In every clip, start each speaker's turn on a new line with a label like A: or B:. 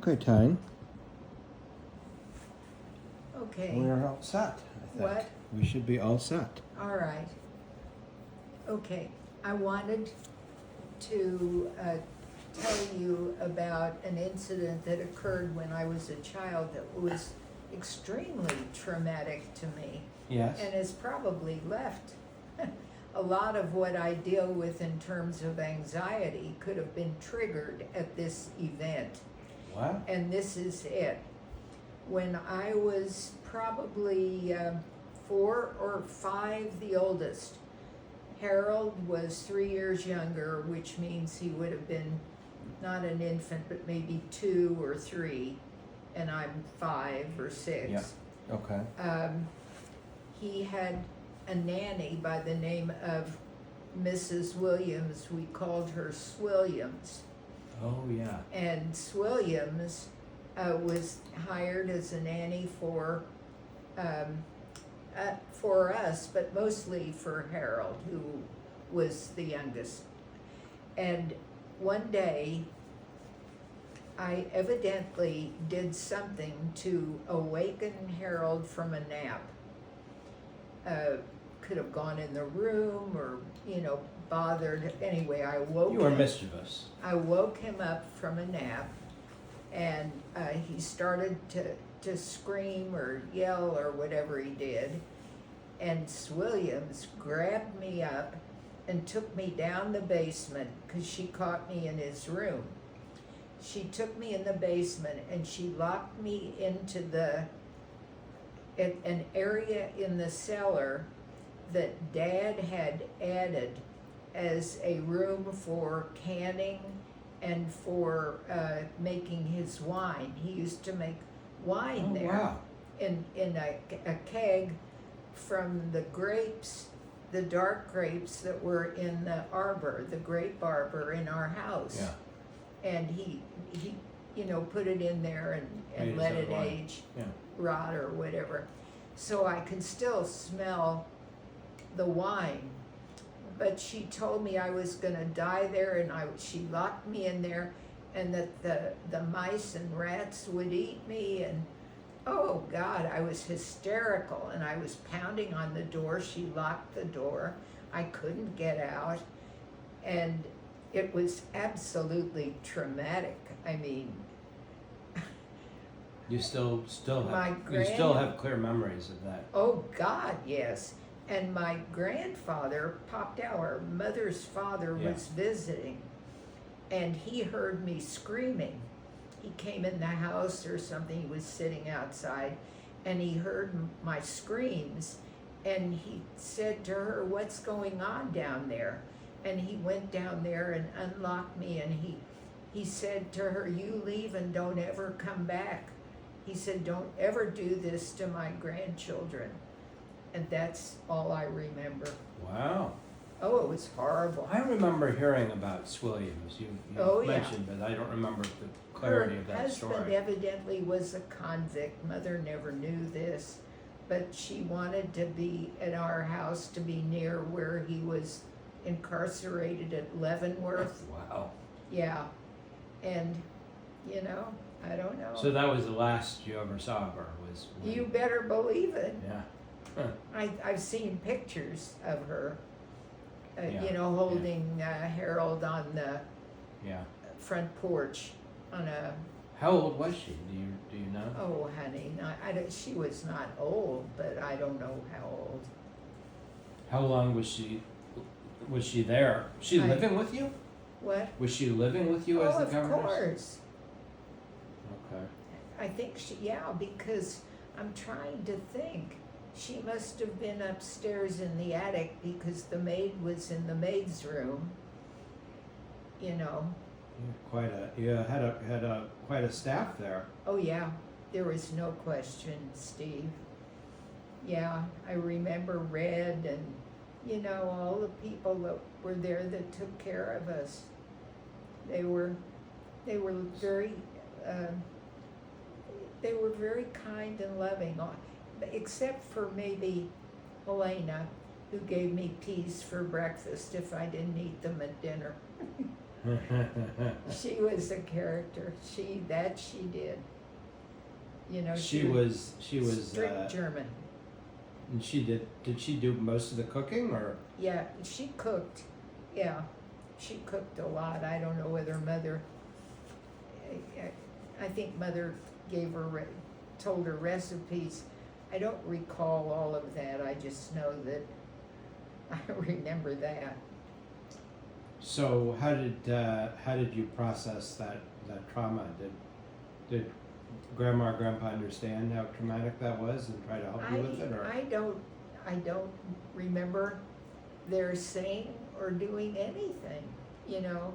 A: Okay, Tyne.
B: Okay.
A: We're all set, I think.
B: What?
A: We should be all set.
B: All right. Okay. I wanted to tell you about an incident that occurred when I was a child that was extremely traumatic to me
A: Yes.
B: and has probably left a lot of what I deal with in terms of anxiety could have been triggered at this event.
A: What?
B: And this is it. When I was probably 4 or 5, the oldest, Harold was 3 years younger, which means he would have been not an infant, but maybe 2 or 3, and I'm 5 or 6.
A: Yeah. Okay.
B: He had a nanny by the name of Mrs. Williams. We called her Swilliams.
A: Oh, yeah.
B: And Swilliams was hired as a nanny for us, but mostly for Harold, who was the youngest. And one day, I evidently did something to awaken Harold from a nap. Could have gone in the room or, bothered. Anyway, I woke
A: You were
B: him.
A: mischievous.
B: I woke him up from a nap, and he started to scream or yell or whatever he did. And Swilliams grabbed me up and took me down the basement because she caught me in his room. She took me in the basement and she locked me into an area in the cellar that Dad had added as a room for canning and for making his wine. He used to make wine there.
A: Wow.
B: In a keg from the grapes, the dark grapes that were in the arbor, the grape arbor in our house.
A: Yeah.
B: And he put it in there and let it age,
A: Yeah.
B: rot or whatever. So I can still smell the wine. But she told me I was gonna die there, and she locked me in there, and that the mice and rats would eat me, and oh God, I was hysterical, and I was pounding on the door. She locked the door. I couldn't get out, and it was absolutely traumatic. I mean,
A: You still
B: My
A: have clear memories of that.
B: oh God, yes. And my grandfather popped out. Our mother's father was visiting, and he heard me screaming. He came in the house or something. He was sitting outside, and he heard my screams, and he said to her, "What's going on down there?" And he went down there and unlocked me, and he said to her, "You leave and don't ever come back." He said, "Don't ever do this to my grandchildren." And that's all I remember.
A: Wow.
B: Oh, it was horrible.
A: I remember hearing about Swilliams. You mentioned, but I don't remember the clarity of that
B: Her husband
A: story.
B: evidently was a convict. Mother never knew this, but she wanted to be at our house, to be near where he was incarcerated at Leavenworth.
A: Wow.
B: Yeah, and I don't know.
A: So that was the last you ever saw of her, was when,
B: You better believe it.
A: Yeah. Huh.
B: I've seen pictures of her,
A: Yeah,
B: holding Harold on the
A: Yeah.
B: front porch on a.
A: How old was she? Do you know?
B: Oh, honey, she was not old, but I don't know how old.
A: How long was she there? She living with you?
B: What?
A: Was she living with you as the governess?
B: Of course.
A: Okay.
B: I think because I'm trying to think. She must have been upstairs in the attic because the maid was in the maid's room.
A: You had quite a staff there.
B: Oh yeah, there was no question, Steve. Yeah, I remember Red and all the people that were there that took care of us. They were very kind and loving, except for maybe Helena, who gave me peas for breakfast if I didn't eat them at dinner. She was a character. She did. You know,
A: she was
B: strict German.
A: and did she do most of the cooking, or?
B: Yeah, she cooked. Yeah, she cooked a lot. I don't know whether Mother. I think Mother gave her told her recipes. I don't recall all of that. I just know that I remember that.
A: So how did you process that trauma? Did Grandma or Grandpa understand how traumatic that was and try to help you with it, or?
B: I don't remember their saying or doing anything. You know,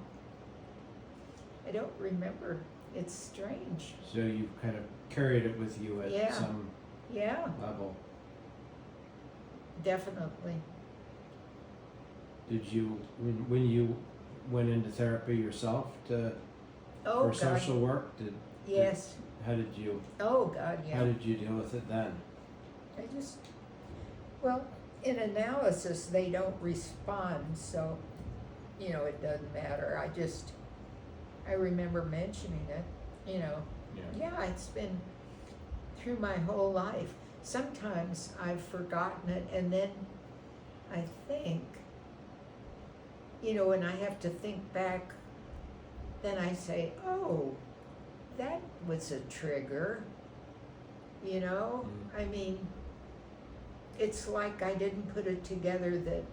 B: I don't remember. It's strange.
A: So you kind of carried it with you at
B: Yeah.
A: some
B: Yeah,
A: level.
B: definitely.
A: Did you, when you went into therapy yourself
B: Oh,
A: for
B: God.
A: social work,
B: Yes.
A: how did you
B: Oh, God, yeah.
A: how did you deal with it then?
B: Well, in analysis, they don't respond, so, you know, it doesn't matter. I remember mentioning it, you know. Yeah, it's been through my whole life. Sometimes I've forgotten it, and then I think, you know, when I have to think back, then I say, oh, that was a trigger, you know?
A: Mm.
B: I mean, it's like I didn't put it together that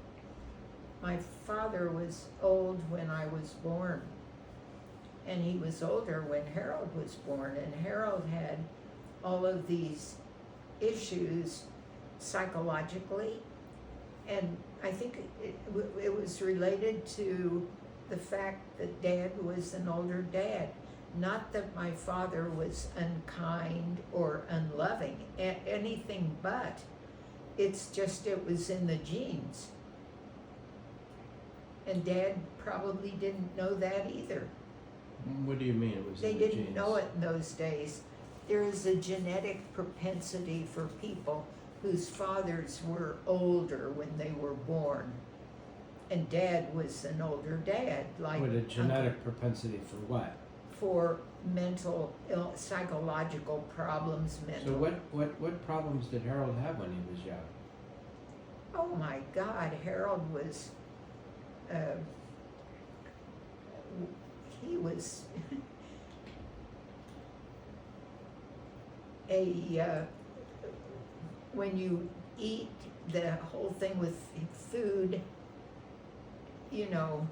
B: my father was old when I was born, and he was older when Harold was born, and Harold had all of these issues psychologically, and I think it was related to the fact that Dad was an older dad. Not that my father was unkind or unloving, anything but. It's just it was in the genes. And Dad probably didn't know that either.
A: What do you mean it was
B: They
A: in the
B: didn't
A: genes?
B: know it in those days. There is a genetic propensity for people whose fathers were older when they were born. And Dad was an older dad, like
A: What, a genetic propensity for what?
B: for mental, psychological problems,
A: So what problems did Harold have when he was young?
B: Oh my God, Harold was, he was when you eat the whole thing with food, you know,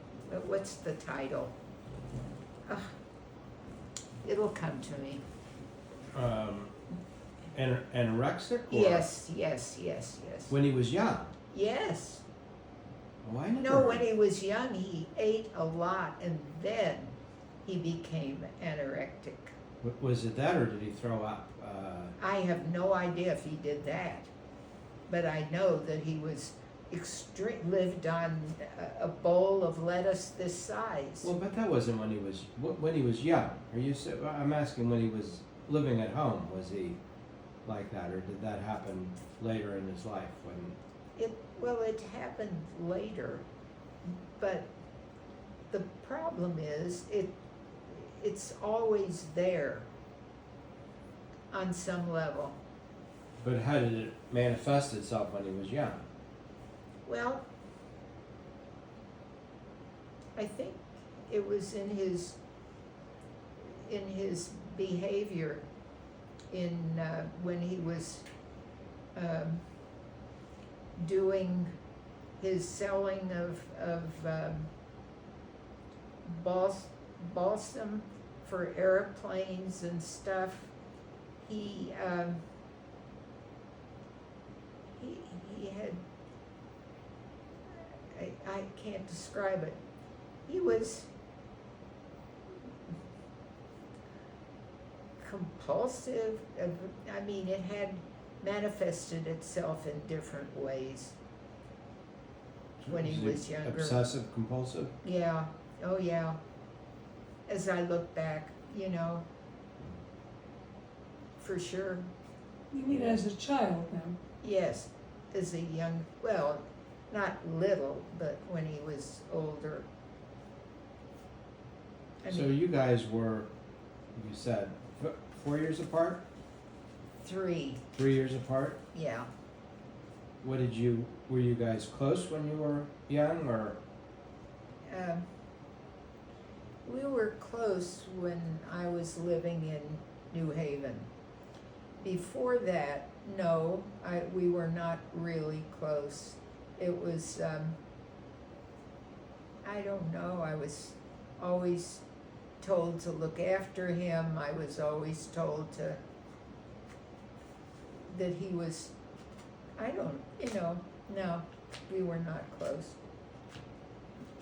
B: what's the title? It'll come to me.
A: Anorexic? Or
B: Yes.
A: when he was young?
B: Yes.
A: Oh, I never
B: No,
A: heard.
B: when he was young, he ate a lot, and then he became anorectic.
A: Was it that, or did he throw up?
B: I have no idea if he did that, but I know that he was lived on a bowl of lettuce this size.
A: Well, but that wasn't when he was young. I'm asking when he was living at home. Was he like that, or did that happen later in his life when?
B: It happened later, but the problem is it's always there on some level.
A: But how did it manifest itself when he was young?
B: Well, I think it was in his behavior when he was doing his selling of balsam for airplanes and stuff. He had, I can't describe it. He was compulsive. I mean, it had manifested itself in different ways when he was younger.
A: Obsessive compulsive?
B: Yeah. Oh, yeah. As I look back, you know, for sure.
C: You mean as a child now?
B: Yes, as a young, well, not little, but when he was older. I
A: So
B: mean,
A: you guys were, you said, 4 years apart?
B: 3,
A: 3 years apart?
B: yeah.
A: Were you guys close when you were young, or?
B: Um, we were close when I was living in New Haven. Before that, no, we were not really close. It was, I don't know, I was always told to look after him. I was always told that he was, no, we were not close.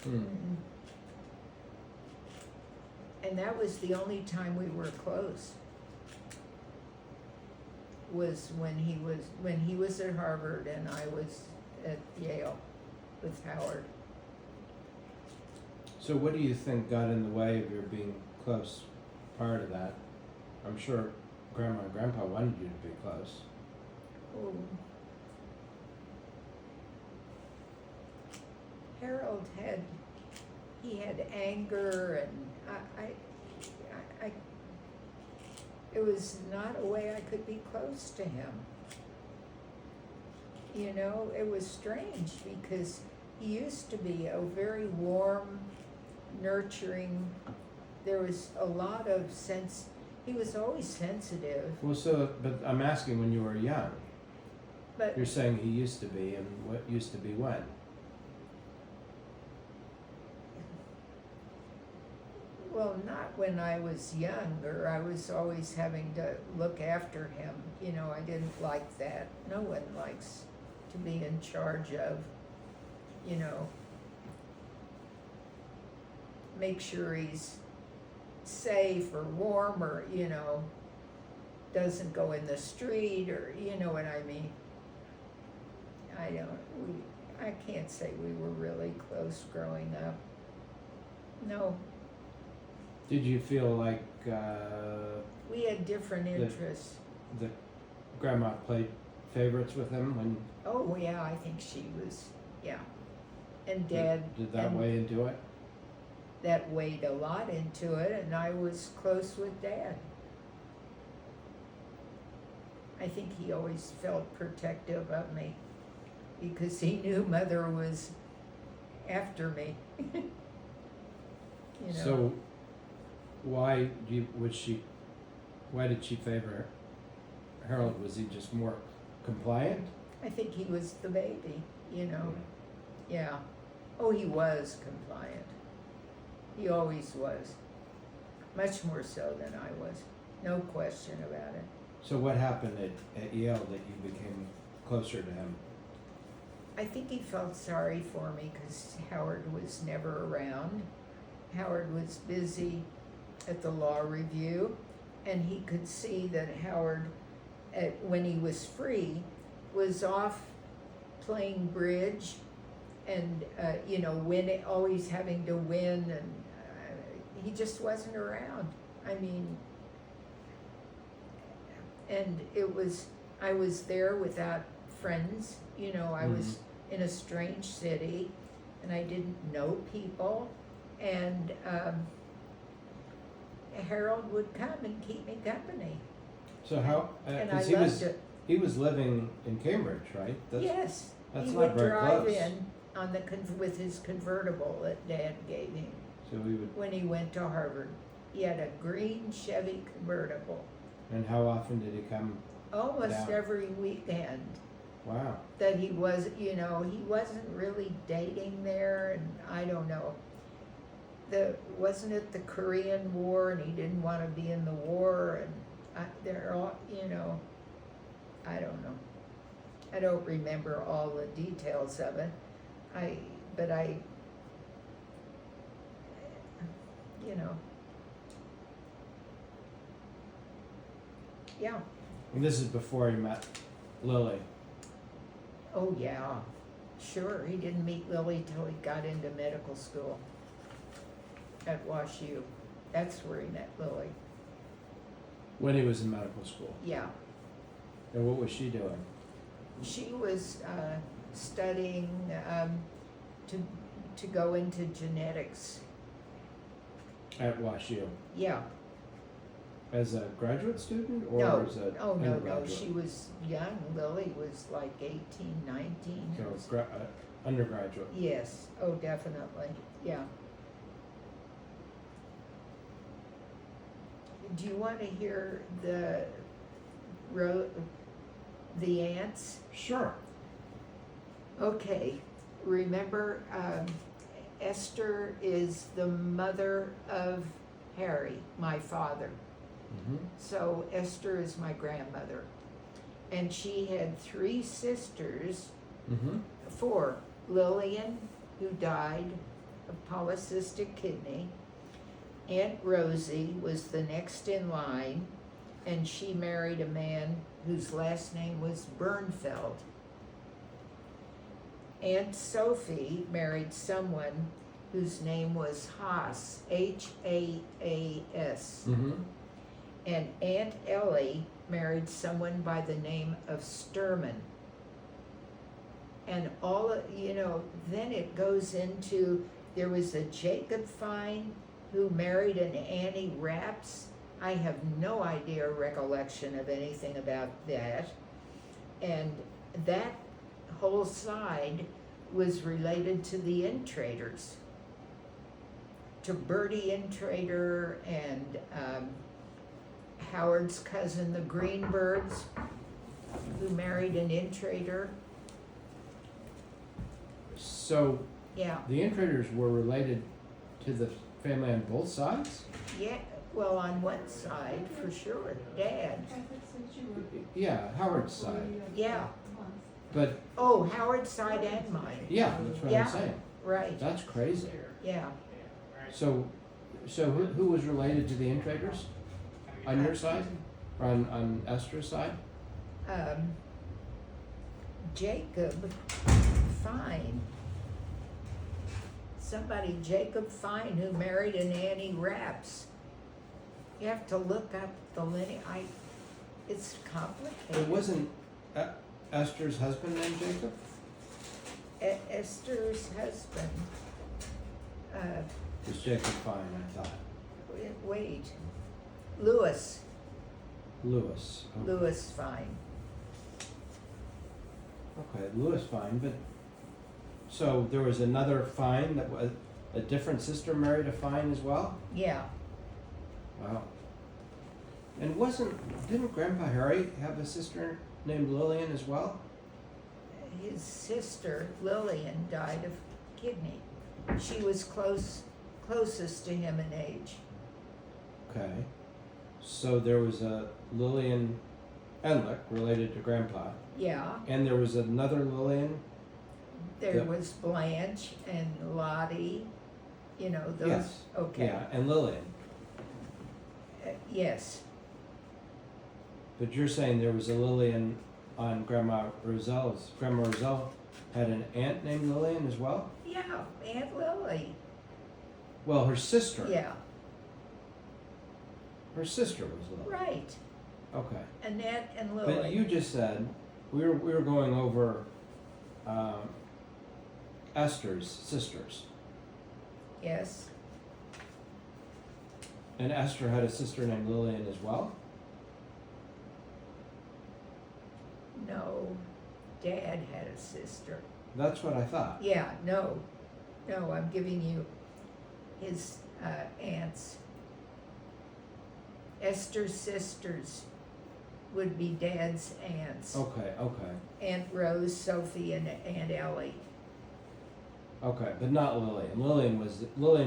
B: Mm-mm. And that was the only time we were close, was when he was at Harvard and I was at Yale with Howard.
A: So what do you think got in the way of your being close prior to that? I'm sure Grandma and Grandpa wanted you to be close.
B: Oh. Harold had anger, and it was not a way I could be close to him. You know, it was strange because he used to be a very warm, nurturing, there was a lot of he was always sensitive,
A: Well, but I'm asking when you were young.
B: but
A: You're saying he used to be, and what used to be when?
B: well, not when I was younger. I was always having to look after him. You know, I didn't like that. No one likes to be in charge of, you know, make sure he's safe or warm, or, you know, doesn't go in the street, or, you know what I mean. I can't say we were really close growing up. No.
A: Did you feel like
B: We had different interests.
A: the Grandma played favorites with him when?
B: Oh, yeah, I think she was, yeah. And Dad.
A: Did that
B: and
A: weigh into it?
B: That weighed a lot into it, and I was close with Dad. I think he always felt protective of me because he knew Mother was after me. You know?
A: So why did she favor Harold? Was he just more compliant?
B: I think he was the baby, you know. Yeah. Oh, he was compliant. He always was. Much more so than I was. No question about it.
A: So what happened at Yale that you became closer to him?
B: I think he felt sorry for me because Howard was never around. Howard was busy at the law review, and he could see that Howard, when he was free, was off playing bridge and, you know, always having to win, and he just wasn't around. I mean, and I was there without friends, you know, I was in a strange city, and I didn't know people, and Harold would come and keep me company.
A: So how?
B: And I
A: 'Cause
B: loved it.
A: he was living in Cambridge, right?
B: Yes,
A: That's
B: he
A: not
B: would
A: very
B: drive
A: close.
B: in on with his convertible that Dad gave him
A: So we would.
B: when he went to Harvard. He had a green Chevy convertible.
A: And how often did he come?
B: Almost
A: Down.
B: every weekend
A: Wow.
B: that he was, you know, he wasn't really dating there, and I don't know. Wasn't it the Korean War, and he didn't want to be in the war, and they're all, you know, I don't know. I don't remember all the details of it. But you know, yeah.
A: And this is before he met Lily.
B: Oh, yeah, sure. He didn't meet Lily till he got into medical school at WashU. That's where he met Lily.
A: When he was in medical school.
B: Yeah.
A: And what was she doing?
B: She was studying to go into genetics.
A: At WashU,
B: Yeah.
A: as a graduate student or
B: No,
A: as a
B: oh, no,
A: undergraduate?
B: she was young. Lily was like 18, 19.
A: So undergraduate.
B: Yes, oh, definitely, yeah. Do you want to hear the ants?
A: Sure.
B: Okay, remember, Esther is the mother of Harry, my father.
A: Mm-hmm.
B: So Esther is my grandmother. And she had 3 sisters,
A: Mm-hmm.
B: 4. Lillian, who died of polycystic kidney. Aunt Rosie was the next in line, and she married a man whose last name was Bernfeld. Aunt Sophie married someone whose name was Haas, Haas.
A: Mm-hmm.
B: And Aunt Ellie married someone by the name of Sturman. And then it goes into, there was a Jacob Fine who married an Annie Rapps. I have no idea or recollection of anything about that. And that whole side was related to the Intraders, to Bertie Intrader and Howard's cousin, the Greenbergs, who married an Intrader.
A: So
B: Yeah,
A: the Intraders were related to the family on both sides?
B: yeah, well, on one side, for sure, Dad.
A: Yeah, Howard's side.
B: Yeah,
A: But
B: oh, Howard's side and mine,
A: yeah, that's what
B: Yeah.
A: I'm saying.
B: right,
A: That's crazy.
B: yeah.
A: So who was related to the Intraders? On your side? Or on Esther's side?
B: Jacob Fine. Somebody, Jacob Fine, who married an Annie Rapps. You have to look up the lineage. It's
A: It
B: complicated.
A: wasn't Esther's husband named Jacob?
B: Esther's husband,
A: It was Jacob Fine, I thought.
B: wait, Louis
A: Lewis. Okay.
B: Louis Fine.
A: Okay, Lewis Fine, but so there was another Fine that was a different sister married a Fine as well?
B: Yeah,
A: Wow. And didn't Grandpa Harry have a sister named Lillian as well?
B: his sister Lillian died of kidney. She was closest to him in age.
A: Okay. So there was a Lillian Endlich related to Grandpa,
B: Yeah,
A: and there was another Lillian.
B: there
A: Yeah.
B: was Blanche and Lottie, those.
A: Yes.
B: Okay.
A: Yeah, and Lillian.
B: Yes,
A: But you're saying there was a Lillian on Grandma Roselle's. Grandma Roselle had an aunt named Lillian as well?
B: yeah, Aunt Lily.
A: Well, her sister.
B: Yeah,
A: Her sister was Lillian.
B: right.
A: Okay.
B: Annette and Lily.
A: But you just said we were going over Esther's sisters,
B: Yes,
A: and Esther had a sister named Lillian as well.
B: no, Dad had a sister.
A: That's what I thought.
B: Yeah, no, I'm giving you his aunts. Esther's sisters would be Dad's aunts.
A: Okay.
B: Aunt Rose, Sophie, and Aunt Ellie.
A: Okay, but not Lillian. Lillian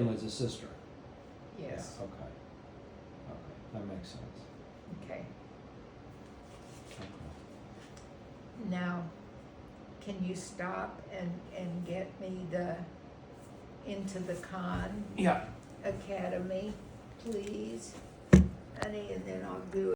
A: was a sister.
B: Yes,
A: Yeah, okay. Okay, that makes sense.
B: okay.
A: Okay.
B: Now, can you stop and get me into the Khan
A: Yeah.
B: Academy, please? Honey, and then I'll do